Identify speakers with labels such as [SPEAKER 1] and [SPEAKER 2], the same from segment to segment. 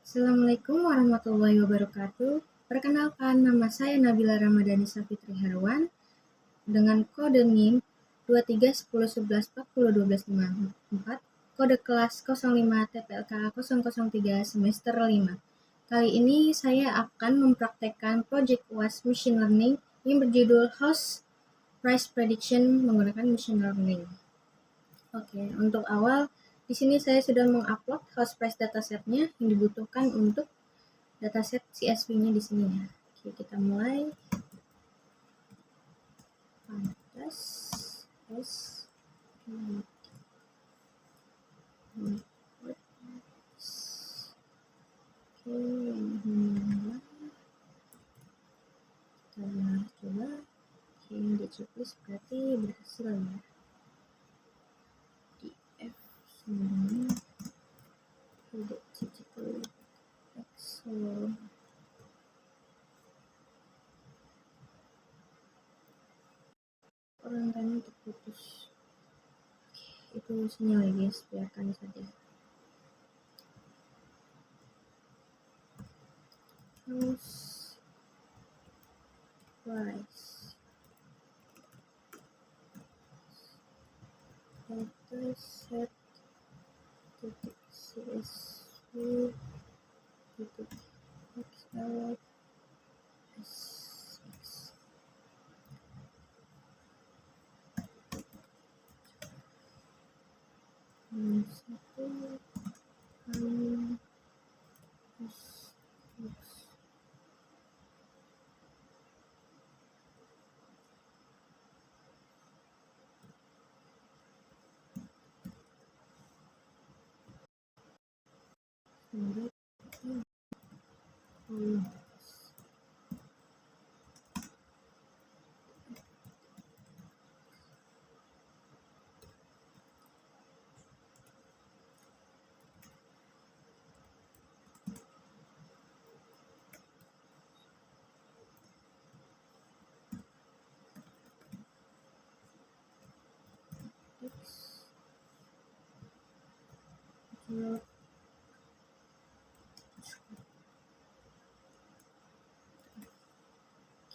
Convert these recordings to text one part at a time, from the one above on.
[SPEAKER 1] Assalamualaikum warahmatullahi wabarakatuh. Perkenalkan, nama saya Nabila Ramadhani Safitri Herwan dengan kode NIM 231011401254, kode kelas 05 TPLK 003 semester 5. Kali ini saya akan mempraktekkan project UAS Machine Learning yang berjudul House Price Prediction menggunakan Machine Learning. Oke, untuk awal di sini saya sudah mengupload house price datasetnya yang dibutuhkan untuk dataset CSV-nya di sini ya. Oke, kita mulai. Pantas S Oke, kita coba. Oke, yang di checklist berarti berhasil ya. Di F semuanya tidak critical Excel. Orang tanya terputus. Oke, itu sinyal ya guys, biarkan saja. House price dataset titik CSV titik Excel SX.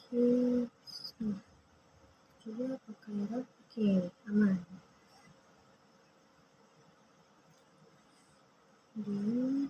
[SPEAKER 1] Satu coba pakai error. Oke, aman. Dan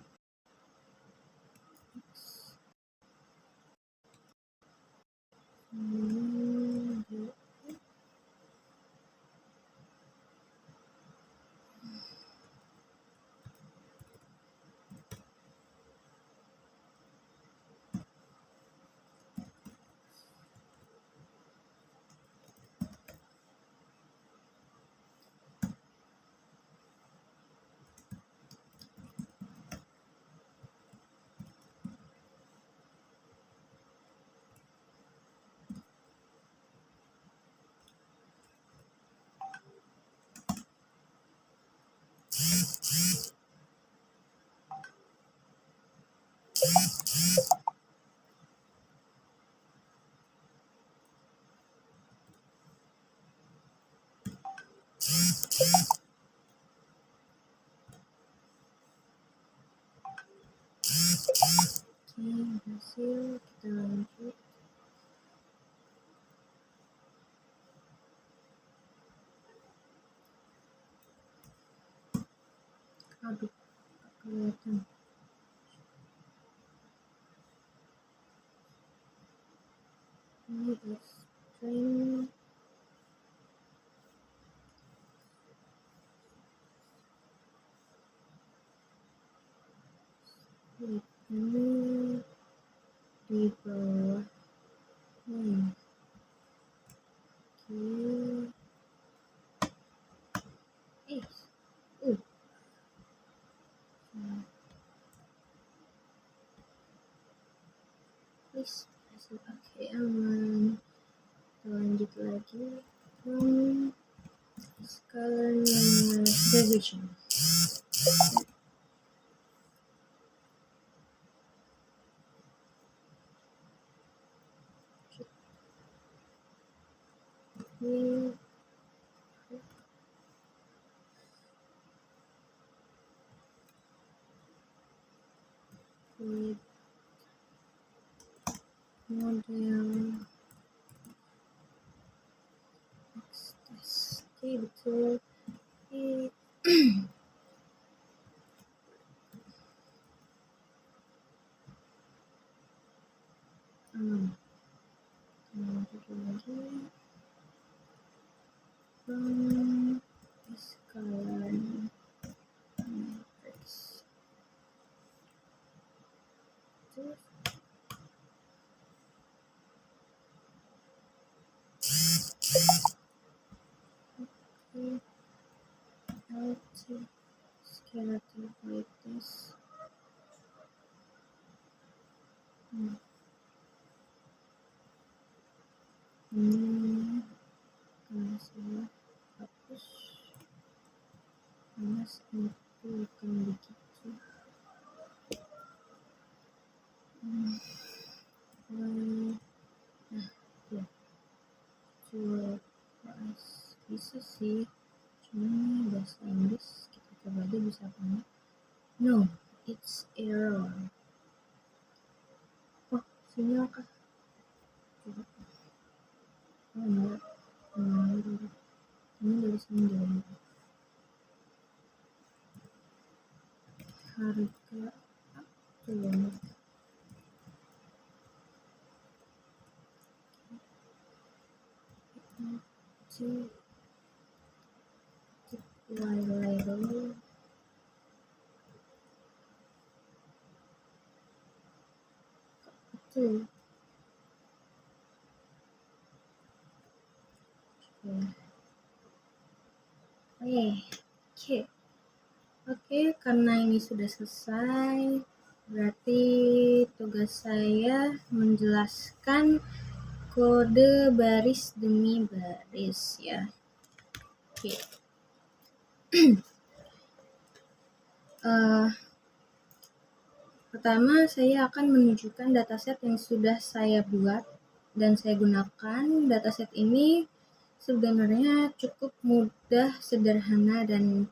[SPEAKER 1] hasil kita lanjut. Aduh, kelihatan. Ini string ini di bawah nih. Please, oke, aman. Kita lanjut lagi. Scalar division. Ini model X-test. Oke, betul. Oke. Lanjut lagi. Escalon matrix. Terus LT skeletal test. Ini kalau saya hapus mas itu akan begitu. Nah, ya, coba bisa sih, cuman bahasa Inggris kita coba aja bisa apa enggak. No, it's error. Oh, sinyal kah? Coba. Oh, enggak. Ini dari sini jalan. Harga aktual. Label. Itu. Oke, karena ini sudah selesai, berarti tugas saya menjelaskan kode baris demi baris ya. Oke. Pertama, saya akan menunjukkan dataset yang sudah saya buat dan saya gunakan. Dataset ini sebenarnya cukup mudah, sederhana, dan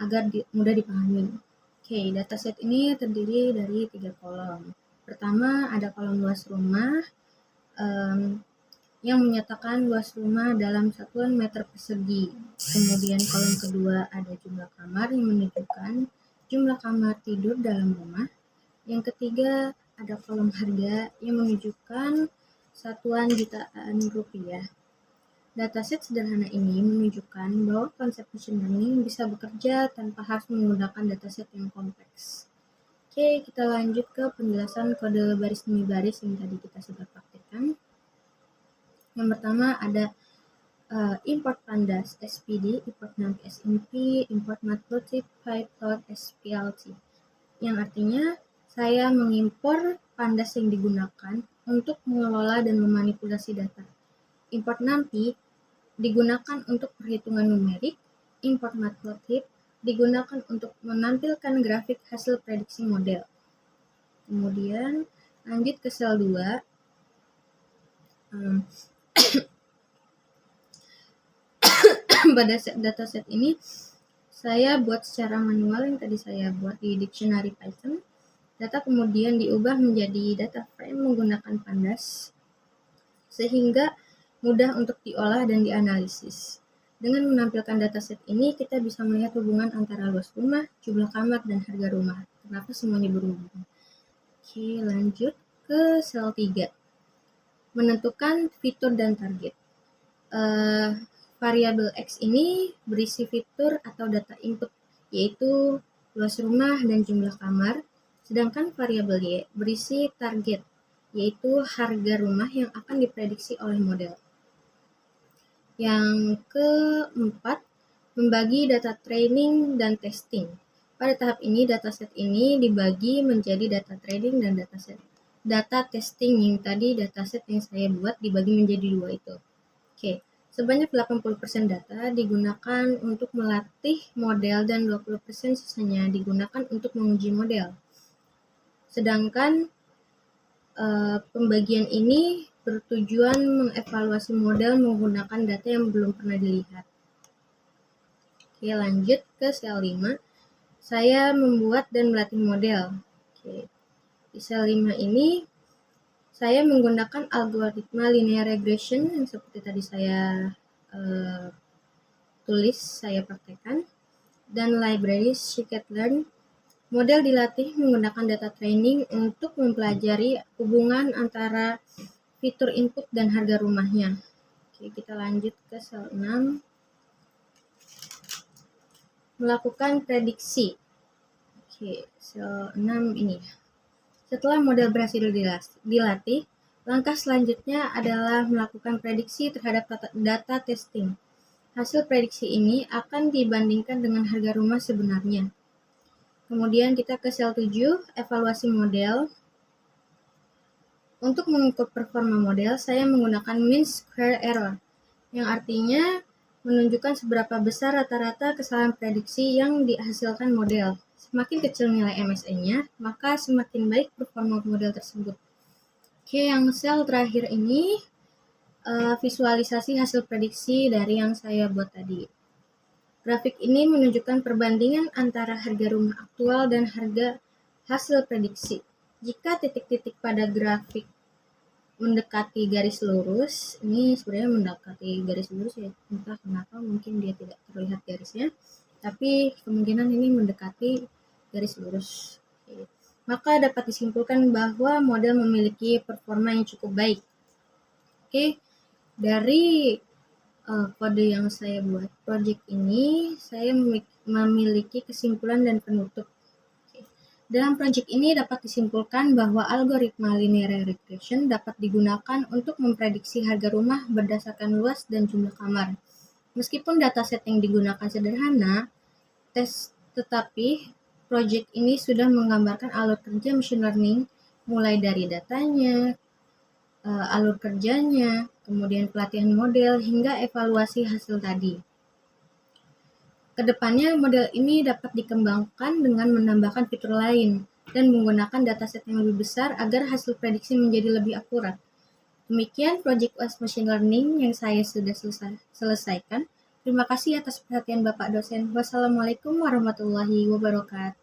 [SPEAKER 1] agar mudah dipahami. Oke, dataset ini terdiri dari 3 kolom. Pertama, ada kolom luas rumah yang menyatakan luas rumah dalam satuan meter persegi. Kemudian kolom kedua ada jumlah kamar yang menunjukkan jumlah kamar tidur dalam rumah. Yang ketiga ada kolom harga yang menunjukkan satuan jutaan rupiah. Dataset sederhana ini menunjukkan bahwa konsep machine learning bisa bekerja tanpa harus menggunakan dataset yang kompleks. Oke, kita lanjut ke penjelasan kode baris demi baris yang tadi kita sudah praktekkan. Yang pertama ada import pandas SPD, import numpy snp, import matplotlib, python splt. Yang artinya saya mengimpor pandas yang digunakan untuk mengelola dan memanipulasi data. Import numpy digunakan untuk perhitungan numerik, import matplotlib digunakan untuk menampilkan grafik hasil prediksi model. Kemudian lanjut ke sel 2. Pada dataset ini saya buat secara manual yang tadi saya buat di dictionary Python. Data kemudian diubah menjadi data frame menggunakan pandas sehingga mudah untuk diolah dan dianalisis. Dengan menampilkan dataset ini, kita bisa melihat hubungan antara luas rumah, jumlah kamar, dan harga rumah. Kenapa semuanya berhubungan? Oke, lanjut ke sel 3. Menentukan fitur dan target. Variabel X ini berisi fitur atau data input, yaitu luas rumah dan jumlah kamar. Sedangkan variabel Y berisi target, yaitu harga rumah yang akan diprediksi oleh model. Yang keempat, membagi data training dan testing. Pada tahap ini, dataset ini dibagi menjadi data training dan data testing yang tadi dataset yang saya buat dibagi menjadi 2 itu. Oke, sebanyak 80% data digunakan untuk melatih model dan 20% sisanya digunakan untuk menguji model. Sedangkan pembagian ini bertujuan mengevaluasi model menggunakan data yang belum pernah dilihat. Oke, lanjut ke sel 5. Saya membuat dan melatih model. Oke. Di sel 5 ini saya menggunakan algoritma linear regression yang seperti tadi saya tulis, saya praktekkan, dan library scikit-learn. Model dilatih menggunakan data training untuk mempelajari hubungan antara fitur input dan harga rumahnya. Oke, kita lanjut ke sel 6. Melakukan prediksi. Oke, sel 6 ini. Setelah model berhasil dilatih, langkah selanjutnya adalah melakukan prediksi terhadap data testing. Hasil prediksi ini akan dibandingkan dengan harga rumah sebenarnya. Kemudian kita ke sel 7, evaluasi model. Untuk mengukur performa model, saya menggunakan mean square error, yang artinya menunjukkan seberapa besar rata-rata kesalahan prediksi yang dihasilkan model. Semakin kecil nilai MSE-nya, maka semakin baik performa model tersebut. Oke, yang sel terakhir ini visualisasi hasil prediksi dari yang saya buat tadi. Grafik ini menunjukkan perbandingan antara harga rumah aktual dan harga hasil prediksi. Jika titik-titik pada grafik mendekati garis lurus, ini sebenarnya mendekati garis lurus ya, entah kenapa mungkin dia tidak terlihat garisnya, tapi kemungkinan ini mendekati garis lurus. Maka dapat disimpulkan bahwa model memiliki performa yang cukup baik. Oke, dari kode yang saya buat project ini, saya memiliki kesimpulan dan penutup. Dalam project ini dapat disimpulkan bahwa algoritma linear regression dapat digunakan untuk memprediksi harga rumah berdasarkan luas dan jumlah kamar. Meskipun dataset yang digunakan sederhana, tetapi project ini sudah menggambarkan alur kerja machine learning, mulai dari datanya, alur kerjanya, kemudian pelatihan model, hingga evaluasi hasil tadi. Kedepannya, model ini dapat dikembangkan dengan menambahkan fitur lain dan menggunakan dataset yang lebih besar agar hasil prediksi menjadi lebih akurat. Demikian Project UAS Machine Learning yang saya sudah selesaikan. Terima kasih atas perhatian Bapak dosen. Wassalamualaikum warahmatullahi wabarakatuh.